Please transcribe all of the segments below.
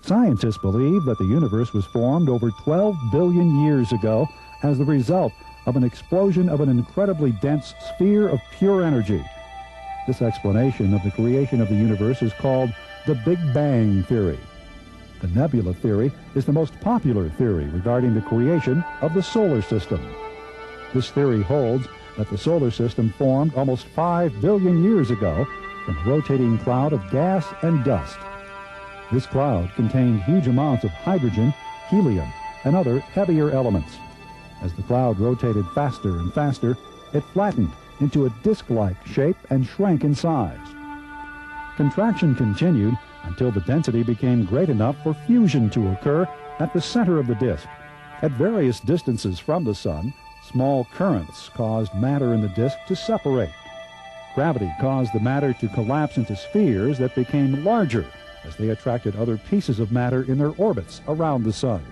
Scientists believe that the universe was formed over 12 billion years ago as the result of an explosion of an incredibly dense sphere of pure energy. This explanation of the creation of the universe is called the Big Bang Theory. The nebula theory is the most popular theory regarding the creation of the solar system. This theory holds that the solar system formed almost 5 billion years ago from a rotating cloud of gas and dust. This cloud contained huge amounts of hydrogen, helium, and other heavier elements. As the cloud rotated faster and faster, it flattened into a disc-like shape and shrank in size. Contraction continued until the density became great enough for fusion to occur at the center of the disk. At various distances from the sun, small currents caused matter in the disk to separate. Gravity caused the matter to collapse into spheres that became larger as they attracted other pieces of matter in their orbits around the sun.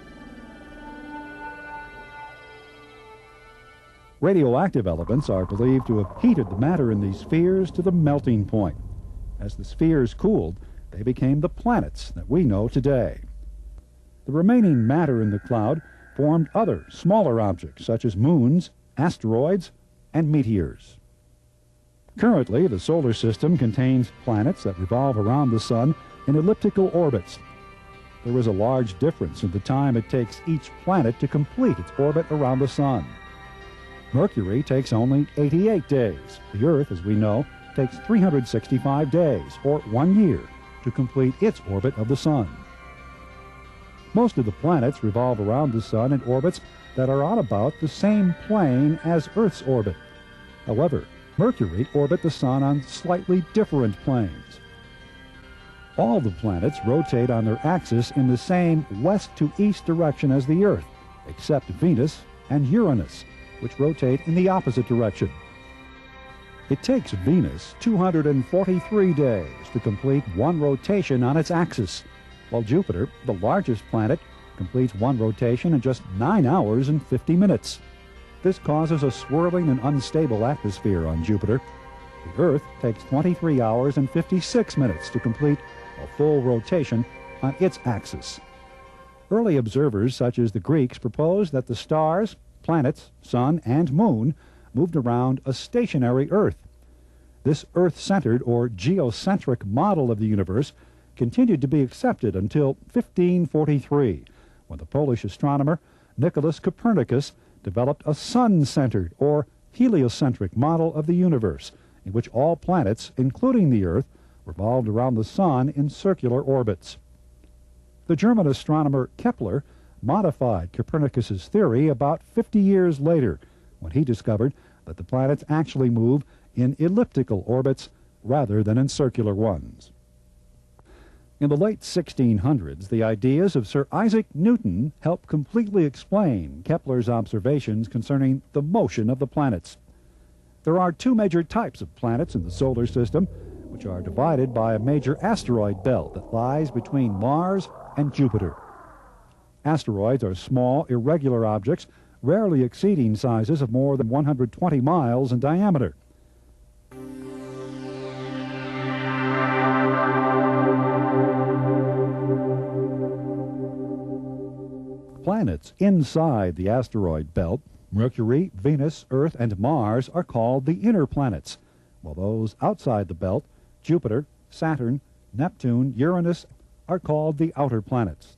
Radioactive elements are believed to have heated the matter in these spheres to the melting point. As the spheres cooled, they became the planets that we know today. The remaining matter in the cloud formed other, smaller objects such as moons, asteroids, and meteors. Currently, the solar system contains planets that revolve around the sun in elliptical orbits. There is a large difference in the time it takes each planet to complete its orbit around the sun. Mercury takes only 88 days. The Earth, as we know, takes 365 days, or 1 year, to complete its orbit of the sun. Most of the planets revolve around the sun in orbits that are on about the same plane as Earth's orbit. However, Mercury orbits the sun on slightly different planes. All the planets rotate on their axis in the same west to east direction as the Earth, except Venus and Uranus, which rotate in the opposite direction. It takes Venus 243 days to complete one rotation on its axis, while Jupiter, the largest planet, completes one rotation in just 9 hours and 50 minutes. This causes a swirling and unstable atmosphere on Jupiter. The Earth takes 23 hours and 56 minutes to complete a full rotation on its axis. Early observers, such as the Greeks, proposed that the stars, planets, sun, and moon moved around a stationary Earth. This Earth-centered or geocentric model of the universe continued to be accepted until 1543, when the Polish astronomer Nicholas Copernicus developed a sun-centered or heliocentric model of the universe, in which all planets, including the Earth, revolved around the sun in circular orbits. The German astronomer Kepler modified Copernicus's theory about 50 years later, when he discovered that the planets actually move in elliptical orbits rather than in circular ones. In the late 1600s, the ideas of Sir Isaac Newton helped completely explain Kepler's observations concerning the motion of the planets. There are two major types of planets in the solar system, which are divided by a major asteroid belt that lies between Mars and Jupiter. Asteroids are small, irregular objects, rarely exceeding sizes of more than 120 miles in diameter. Planets inside the asteroid belt, Mercury, Venus, Earth, and Mars, are called the inner planets, while those outside the belt, Jupiter, Saturn, Neptune, Uranus, are called the outer planets.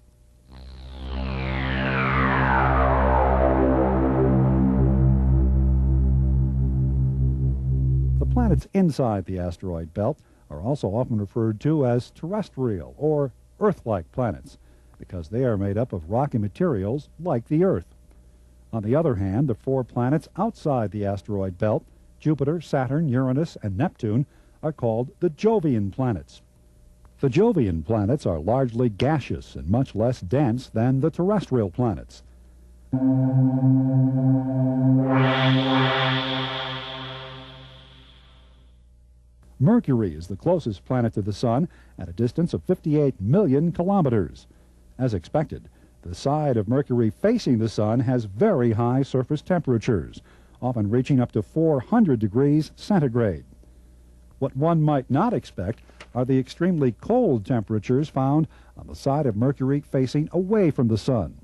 The planets inside the asteroid belt are also often referred to as terrestrial or Earth-like planets, because they are made up of rocky materials like the Earth. On the other hand, the four planets outside the asteroid belt, Jupiter, Saturn, Uranus, and Neptune, are called the Jovian planets. The Jovian planets are largely gaseous and much less dense than the terrestrial planets. Mercury is the closest planet to the Sun at a distance of 58 million kilometers. As expected, the side of Mercury facing the Sun has very high surface temperatures, often reaching up to 400 degrees centigrade. What one might not expect are the extremely cold temperatures found on the side of Mercury facing away from the sun.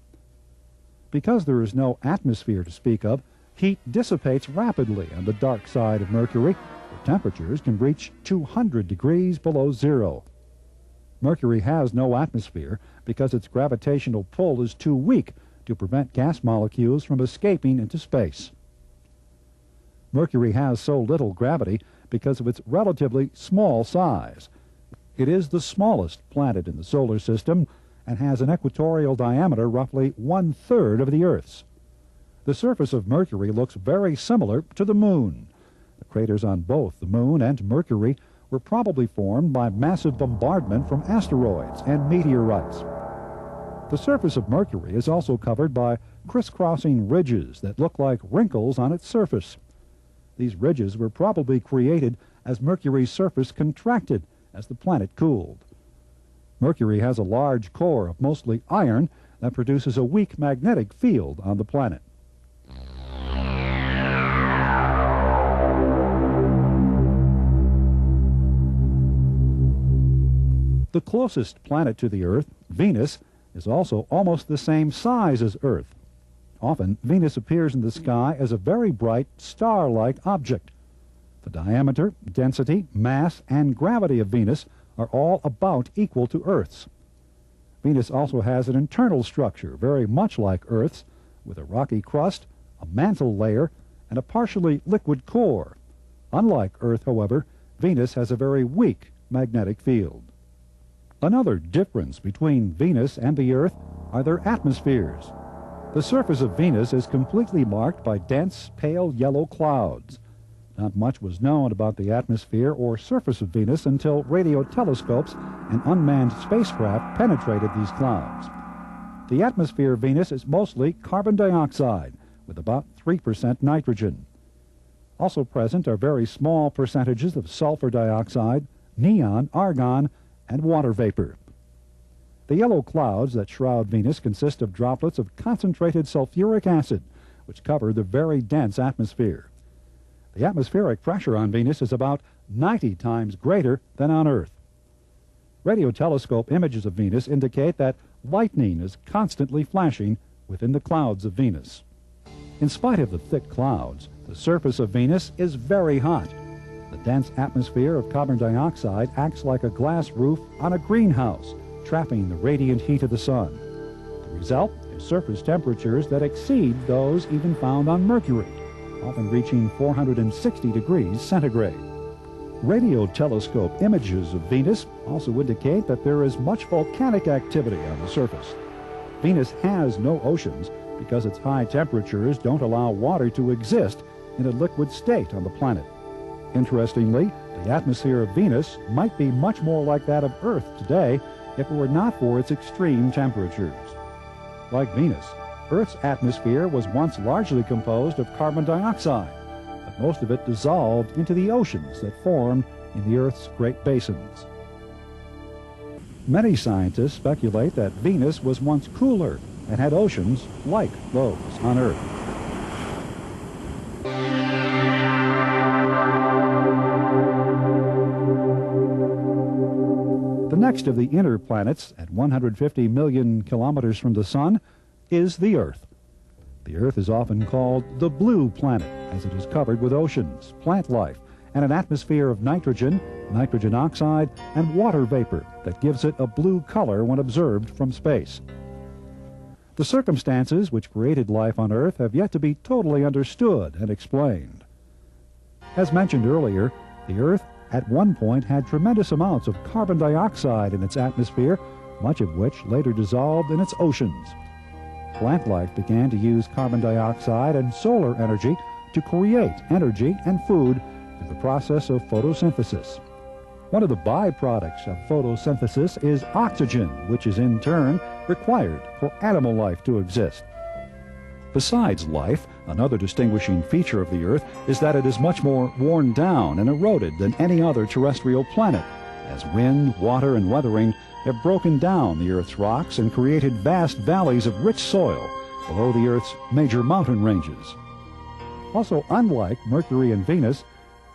Because there is no atmosphere to speak of, heat dissipates rapidly on the dark side of Mercury, where temperatures can reach 200 degrees below zero. Mercury has no atmosphere because its gravitational pull is too weak to prevent gas molecules from escaping into space. Mercury has so little gravity because of its relatively small size. It is the smallest planet in the solar system and has an equatorial diameter roughly 1/3 of the Earth's. The surface of Mercury looks very similar to the Moon. The craters on both the Moon and Mercury were probably formed by massive bombardment from asteroids and meteorites. The surface of Mercury is also covered by crisscrossing ridges that look like wrinkles on its surface. These ridges were probably created as Mercury's surface contracted as the planet cooled. Mercury has a large core of mostly iron that produces a weak magnetic field on the planet. The closest planet to the Earth, Venus, is also almost the same size as Earth. Often, Venus appears in the sky as a very bright, star-like object. The diameter, density, mass, and gravity of Venus are all about equal to Earth's. Venus also has an internal structure very much like Earth's, with a rocky crust, a mantle layer, and a partially liquid core. Unlike Earth, however, Venus has a very weak magnetic field. Another difference between Venus and the Earth are their atmospheres. The surface of Venus is completely marked by dense, pale yellow clouds. Not much was known about the atmosphere or surface of Venus until radio telescopes and unmanned spacecraft penetrated these clouds. The atmosphere of Venus is mostly carbon dioxide, with about 3% nitrogen. Also present are very small percentages of sulfur dioxide, neon, argon, and water vapor. The yellow clouds that shroud Venus consist of droplets of concentrated sulfuric acid, which cover the very dense atmosphere. The atmospheric pressure on Venus is about 90 times greater than on Earth. Radio telescope images of Venus indicate that lightning is constantly flashing within the clouds of Venus. In spite of the thick clouds, the surface of Venus is very hot. The dense atmosphere of carbon dioxide acts like a glass roof on a greenhouse, trapping the radiant heat of the sun. The result is surface temperatures that exceed those even found on Mercury, often reaching 460 degrees centigrade. Radio telescope images of Venus also indicate that there is much volcanic activity on the surface. Venus has no oceans because its high temperatures don't allow water to exist in a liquid state on the planet. Interestingly, the atmosphere of Venus might be much more like that of Earth today if it were not for its extreme temperatures. Like Venus, Earth's atmosphere was once largely composed of carbon dioxide, but most of it dissolved into the oceans that formed in the Earth's Great Basins. Many scientists speculate that Venus was once cooler and had oceans like those on Earth. The next of the inner planets, at 150 million kilometers from the Sun, is the Earth. The Earth is often called the blue planet, as it is covered with oceans, plant life, and an atmosphere of nitrogen, nitrogen oxide, and water vapor that gives it a blue color when observed from space. The circumstances which created life on Earth have yet to be totally understood and explained. As mentioned earlier, the Earth at one point had tremendous amounts of carbon dioxide in its atmosphere, much of which later dissolved in its oceans. Plant life began to use carbon dioxide and solar energy to create energy and food through the process of photosynthesis. One of the byproducts of photosynthesis is oxygen, which is in turn required for animal life to exist. Besides life, another distinguishing feature of the Earth is that it is much more worn down and eroded than any other terrestrial planet, as wind, water, and weathering have broken down the Earth's rocks and created vast valleys of rich soil below the Earth's major mountain ranges. Also, unlike Mercury and Venus,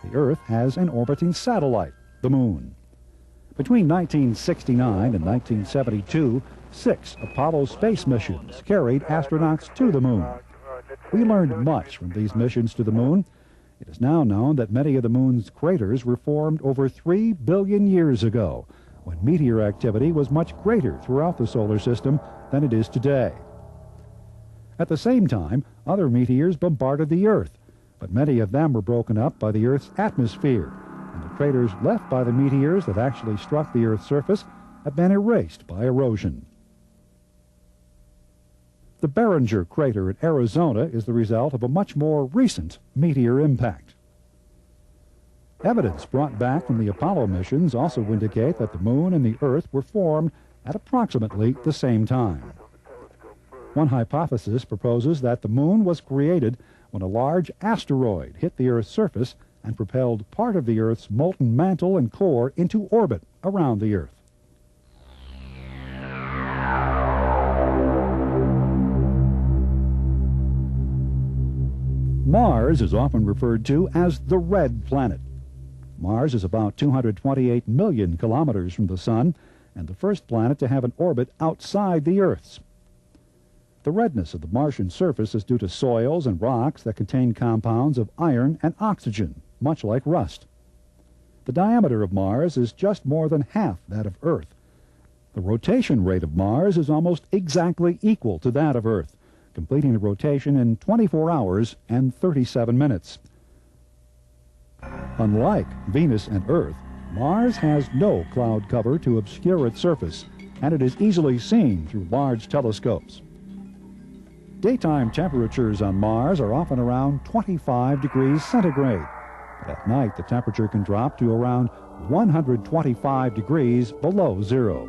The Earth has an orbiting satellite, the Moon. Between 1969 and 1972, 6 Apollo space missions carried astronauts to the Moon. We learned much from these missions to the Moon. It is now known that many of the Moon's craters were formed over 3 billion years ago, when meteor activity was much greater throughout the solar system than it is today. At the same time, other meteors bombarded the Earth, but many of them were broken up by the Earth's atmosphere, and the craters left by the meteors that actually struck the Earth's surface have been erased by erosion. The Barringer crater in Arizona is the result of a much more recent meteor impact. Evidence brought back from the Apollo missions also indicate that the Moon and the Earth were formed at approximately the same time. One hypothesis proposes that the Moon was created when a large asteroid hit the Earth's surface and propelled part of the Earth's molten mantle and core into orbit around the Earth. Mars is often referred to as the Red Planet. Mars is about 228 million kilometers from the Sun and the first planet to have an orbit outside the Earth's. The redness of the Martian surface is due to soils and rocks that contain compounds of iron and oxygen, much like rust. The diameter of Mars is just more than half that of Earth. The rotation rate of Mars is almost exactly equal to that of Earth, completing the rotation in 24 hours and 37 minutes. Unlike Venus and Earth, Mars has no cloud cover to obscure its surface, and it is easily seen through large telescopes. Daytime temperatures on Mars are often around 25 degrees centigrade, but at night the temperature can drop to around 125 degrees below zero.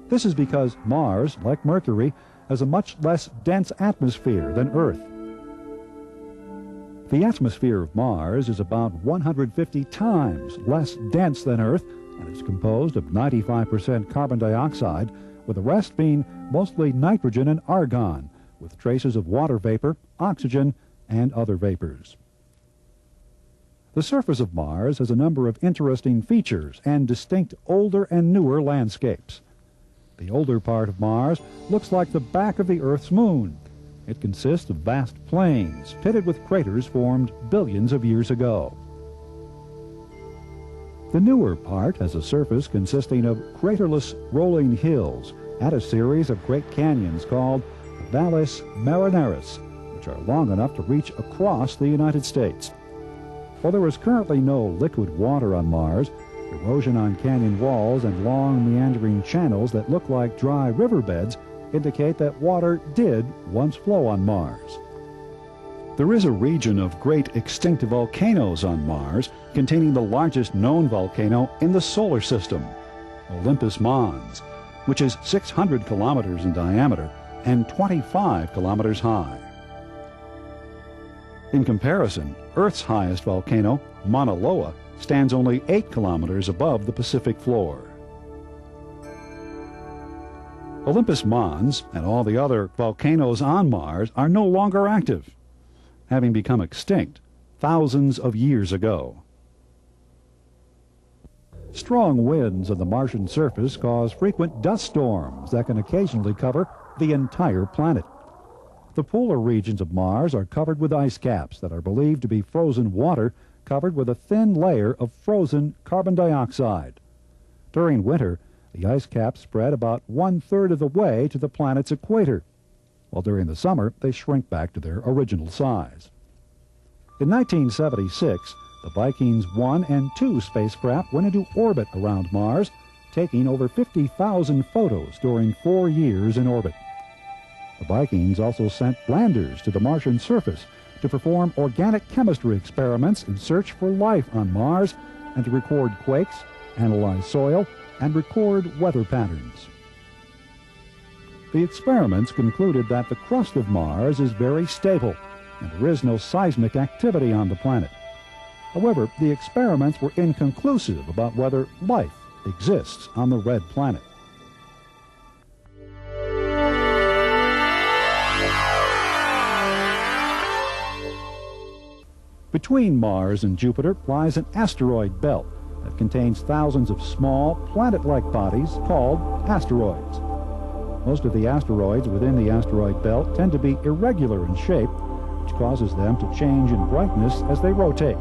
This is because Mars, like Mercury, has a much less dense atmosphere than Earth. The atmosphere of Mars is about 150 times less dense than Earth and is composed of 95% carbon dioxide, with the rest being mostly nitrogen and argon, with traces of water vapor, oxygen, and other vapors. The surface of Mars has a number of interesting features and distinct older and newer landscapes. The older part of Mars looks like the back of the Earth's moon. It consists of vast plains pitted with craters formed billions of years ago. The newer part has a surface consisting of craterless rolling hills and a series of great canyons called Valles Marineris, which are long enough to reach across the United States. While there is currently no liquid water on Mars, erosion on canyon walls and long meandering channels that look like dry riverbeds indicate that water did once flow on Mars. There is a region of great extinct volcanoes on Mars containing the largest known volcano in the solar system, Olympus Mons, which is 600 kilometers in diameter and 25 kilometers high. In comparison, Earth's highest volcano, Mauna Loa, stands only 8 kilometers above the Pacific floor. Olympus Mons and all the other volcanoes on Mars are no longer active, having become extinct thousands of years ago. Strong winds on the Martian surface cause frequent dust storms that can occasionally cover the entire planet. The polar regions of Mars are covered with ice caps that are believed to be frozen water covered with a thin layer of frozen carbon dioxide. During winter, the ice caps spread about 1/3 of the way to the planet's equator, while during the summer they shrink back to their original size. In 1976, the Vikings 1 and 2 spacecraft went into orbit around Mars, taking over 50,000 photos during 4 years in orbit. The Vikings also sent landers to the Martian surface to perform organic chemistry experiments in search for life on Mars and to record quakes, analyze soil, and record weather patterns. The experiments concluded that the crust of Mars is very stable and there is no seismic activity on the planet. However, the experiments were inconclusive about whether life exists on the Red Planet. Between Mars and Jupiter lies an asteroid belt that contains thousands of small, planet-like bodies called asteroids. Most of the asteroids within the asteroid belt tend to be irregular in shape, which causes them to change in brightness as they rotate.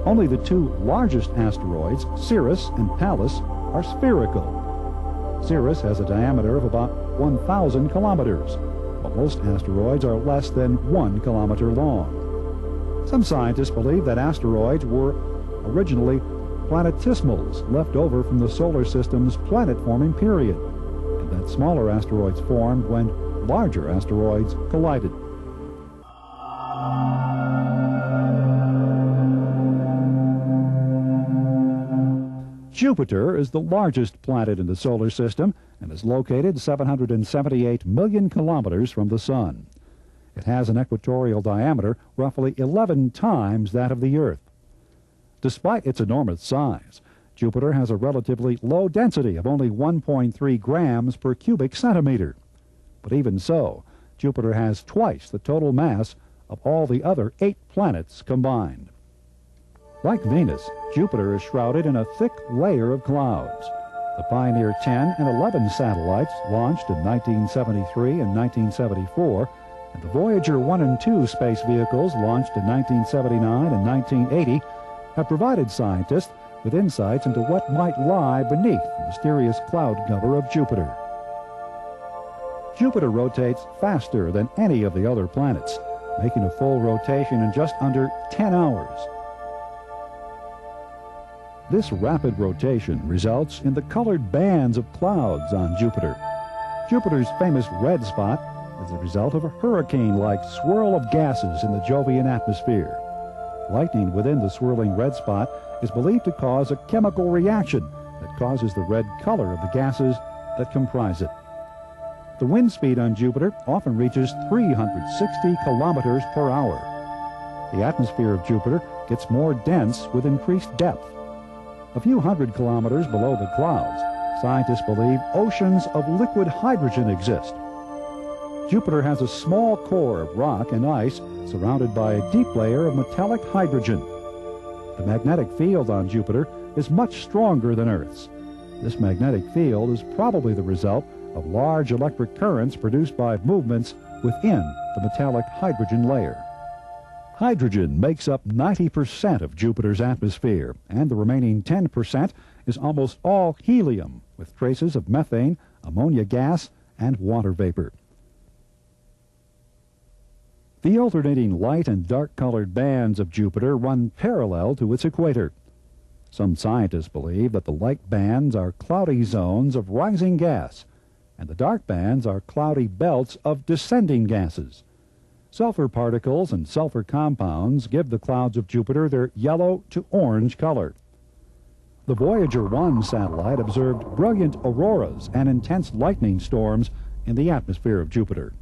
Only the two largest asteroids, Ceres and Pallas, are spherical. Ceres has a diameter of about 1,000 kilometers, while most asteroids are less than 1 kilometer long. Some scientists believe that asteroids were originally planetesimals left over from the solar system's planet-forming period, and that smaller asteroids formed when larger asteroids collided. Jupiter is the largest planet in the solar system and is located 778 million kilometers from the Sun. It has an equatorial diameter roughly 11 times that of the Earth. Despite its enormous size, Jupiter has a relatively low density of only 1.3 grams per cubic centimeter. But even so, Jupiter has twice the total mass of all the other 8 planets combined. Like Venus, Jupiter is shrouded in a thick layer of clouds. The Pioneer 10 and 11 satellites, launched in 1973 and 1974, and the Voyager 1 and 2 space vehicles, launched in 1979 and 1980, have provided scientists with insights into what might lie beneath the mysterious cloud cover of Jupiter. Jupiter rotates faster than any of the other planets, making a full rotation in just under 10 hours. This rapid rotation results in the colored bands of clouds on Jupiter. Jupiter's famous red spot is the result of a hurricane-like swirl of gases in the Jovian atmosphere. Lightning within the swirling red spot is believed to cause a chemical reaction that causes the red color of the gases that comprise it. The wind speed on Jupiter often reaches 360 kilometers per hour. The atmosphere of Jupiter gets more dense with increased depth. A few hundred kilometers below the clouds, scientists believe oceans of liquid hydrogen exist. Jupiter has a small core of rock and ice surrounded by a deep layer of metallic hydrogen. The magnetic field on Jupiter is much stronger than Earth's. This magnetic field is probably the result of large electric currents produced by movements within the metallic hydrogen layer. Hydrogen makes up 90% of Jupiter's atmosphere, and the remaining 10% is almost all helium, with traces of methane, ammonia gas, and water vapor. The alternating light and dark-colored bands of Jupiter run parallel to its equator. Some scientists believe that the light bands are cloudy zones of rising gas, and the dark bands are cloudy belts of descending gases. Sulfur particles and sulfur compounds give the clouds of Jupiter their yellow to orange color. The Voyager 1 satellite observed brilliant auroras and intense lightning storms in the atmosphere of Jupiter.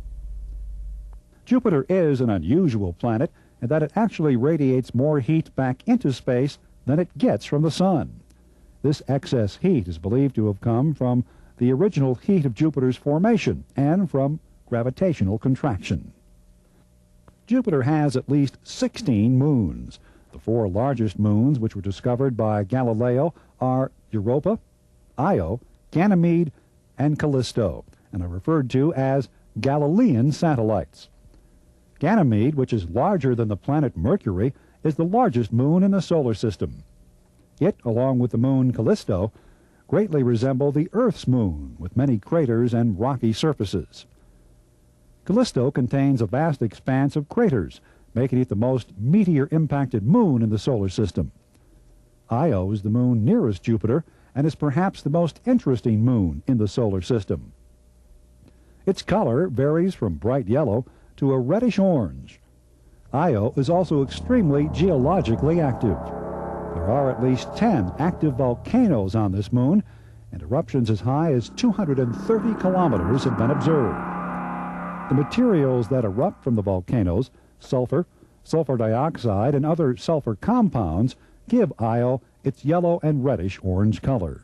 Jupiter is an unusual planet in that it actually radiates more heat back into space than it gets from the Sun. This excess heat is believed to have come from the original heat of Jupiter's formation and from gravitational contraction. Jupiter has at least 16 moons. The 4 largest moons, which were discovered by Galileo, are Europa, Io, Ganymede, and Callisto, and are referred to as Galilean satellites. Ganymede, which is larger than the planet Mercury, is the largest moon in the solar system. It, along with the moon Callisto, greatly resemble the Earth's moon, with many craters and rocky surfaces. Callisto contains a vast expanse of craters, making it the most meteor-impacted moon in the solar system. Io is the moon nearest Jupiter and is perhaps the most interesting moon in the solar system. Its color varies from bright yellow to a reddish-orange. Io is also extremely geologically active. There are at least 10 active volcanoes on this moon, and eruptions as high as 230 kilometers have been observed. The materials that erupt from the volcanoes, sulfur, sulfur dioxide, and other sulfur compounds, give Io its yellow and reddish-orange color.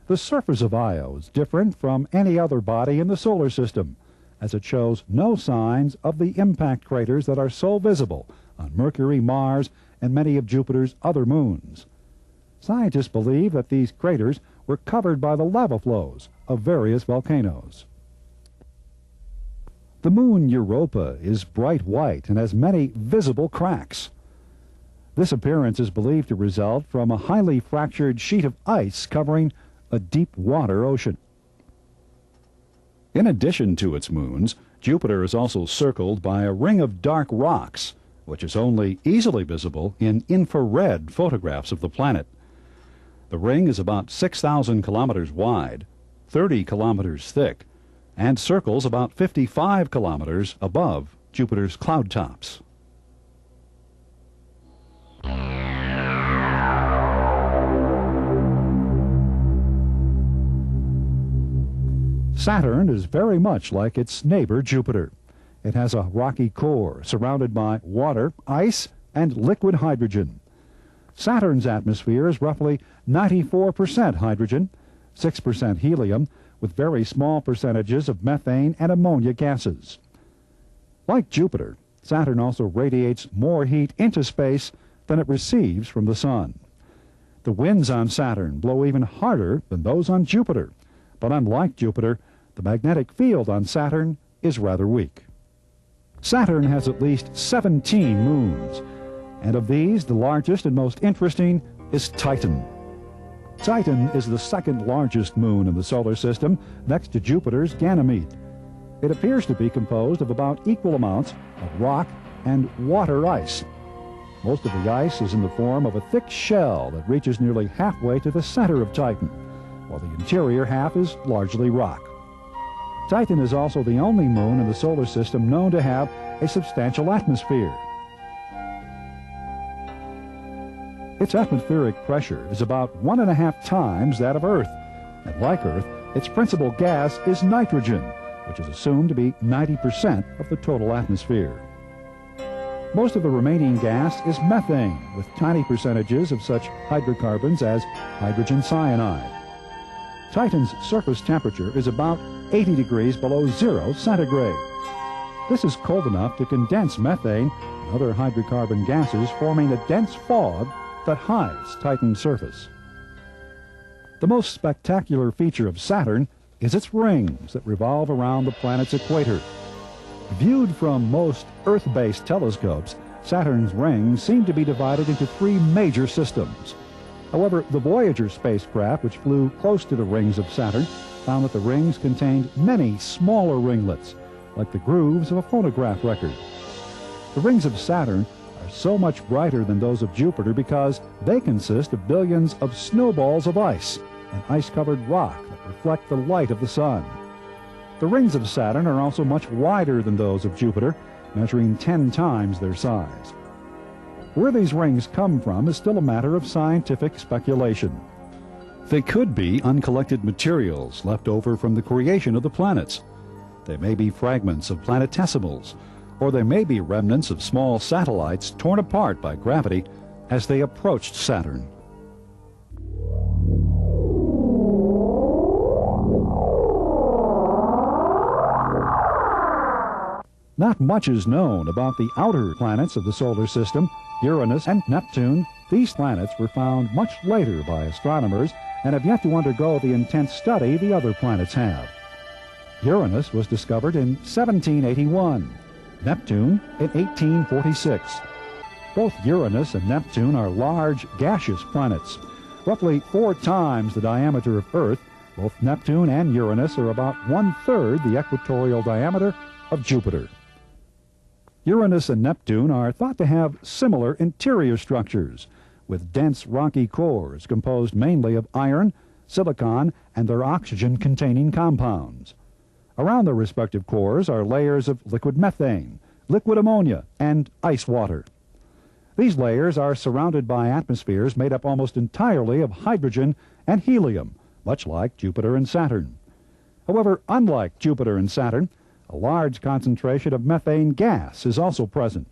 The surface of Io is different from any other body in the solar system. as it shows no signs of the impact craters that are so visible on Mercury, Mars, and many of Jupiter's other moons. Scientists believe that these craters were covered by the lava flows of various volcanoes. The moon Europa is bright white and has many visible cracks. This appearance is believed to result from a highly fractured sheet of ice covering a deep water ocean. In addition to its moons, Jupiter is also circled by a ring of dark rocks, which is only easily visible in infrared photographs of the planet. The ring is about 6,000 kilometers wide, 30 kilometers thick, and circles about 55 kilometers above Jupiter's cloud tops. Saturn is very much like its neighbor Jupiter. It has a rocky core surrounded by water, ice, and liquid hydrogen. Saturn's atmosphere is roughly 94% hydrogen, 6% helium, with very small percentages of methane and ammonia gases. Like Jupiter, Saturn also radiates more heat into space than it receives from the Sun. The winds on Saturn blow even harder than those on Jupiter, but unlike Jupiter, the magnetic field on Saturn is rather weak. Saturn has at least 17 moons, and of these, the largest and most interesting is Titan. Titan is the second largest moon in the solar system, next to Jupiter's Ganymede. It appears to be composed of about equal amounts of rock and water ice. Most of the ice is in the form of a thick shell that reaches nearly halfway to the center of Titan, while the interior half is largely rock. Titan is also the only moon in the solar system known to have a substantial atmosphere. Its atmospheric pressure is about 1.5 times that of Earth, and like Earth, its principal gas is nitrogen, which is assumed to be 90% of the total atmosphere. Most of the remaining gas is methane, with tiny percentages of such hydrocarbons as hydrogen cyanide. Titan's surface temperature is about 80 degrees below 0 centigrade. This is cold enough to condense methane and other hydrocarbon gases, forming a dense fog that hides Titan's surface. The most spectacular feature of Saturn is its rings that revolve around the planet's equator. Viewed from most Earth-based telescopes, Saturn's rings seem to be divided into 3 major systems. However, the Voyager spacecraft, which flew close to the rings of Saturn, found that the rings contained many smaller ringlets, like the grooves of a phonograph record. The rings of Saturn are so much brighter than those of Jupiter because they consist of billions of snowballs of ice and ice-covered rock that reflect the light of the sun. The rings of Saturn are also much wider than those of Jupiter, measuring 10 times their size. Where these rings come from is still a matter of scientific speculation. They could be uncollected materials left over from the creation of the planets. They may be fragments of planetesimals, or they may be remnants of small satellites torn apart by gravity as they approached Saturn. Not much is known about the outer planets of the solar system, Uranus and Neptune. These planets were found much later by astronomers and have yet to undergo the intense study the other planets have. Uranus was discovered in 1781, Neptune in 1846. Both Uranus and Neptune are large gaseous planets, roughly 4 times the diameter of Earth. Both Neptune and Uranus are about 1/3 the equatorial diameter of Jupiter. Uranus and Neptune are thought to have similar interior structures, with dense rocky cores composed mainly of iron, silicon, and their oxygen-containing compounds. Around their respective cores are layers of liquid methane, liquid ammonia, and ice water. These layers are surrounded by atmospheres made up almost entirely of hydrogen and helium, much like Jupiter and Saturn. However, unlike Jupiter and Saturn, a large concentration of methane gas is also present.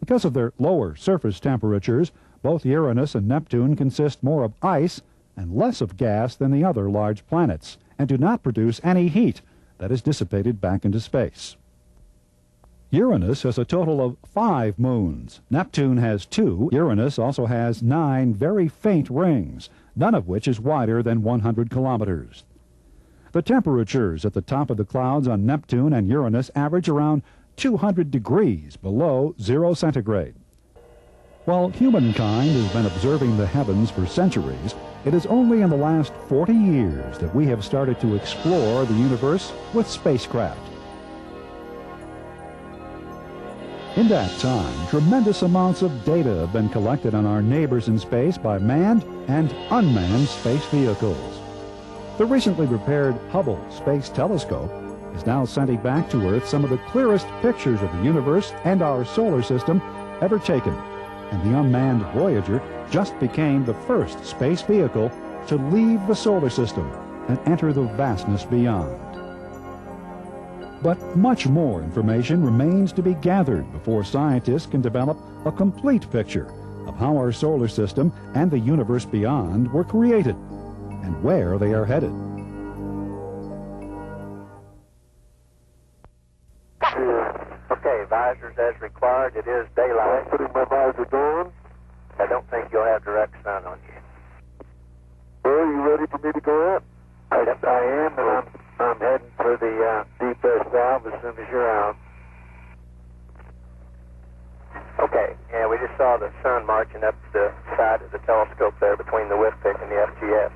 Because of their lower surface temperatures, both Uranus and Neptune consist more of ice and less of gas than the other large planets, and do not produce any heat that is dissipated back into space. Uranus has a total of 5 moons. Neptune has 2. Uranus also has 9 very faint rings, none of which is wider than 100 kilometers. The temperatures at the top of the clouds on Neptune and Uranus average around 200 degrees below 0 centigrade. While humankind has been observing the heavens for centuries, it is only in the last 40 years that we have started to explore the universe with spacecraft. In that time, tremendous amounts of data have been collected on our neighbors in space by manned and unmanned space vehicles. The recently repaired Hubble Space Telescope is now sending back to Earth some of the clearest pictures of the universe and our solar system ever taken, and the unmanned Voyager just became the first space vehicle to leave the solar system and enter the vastness beyond. But much more information remains to be gathered before scientists can develop a complete picture of how our solar system and the universe beyond were created and where they are headed. Okay, visors as required. It is daylight. Putting my visor down. I don't think you'll have direct sun on you. Well, are you ready for me to go up? Yes, I am, and I'm heading for the deepest valve as soon as you're out. Okay, yeah, we just saw the sun marching up the side of the telescope there between the whip pick and the FGS.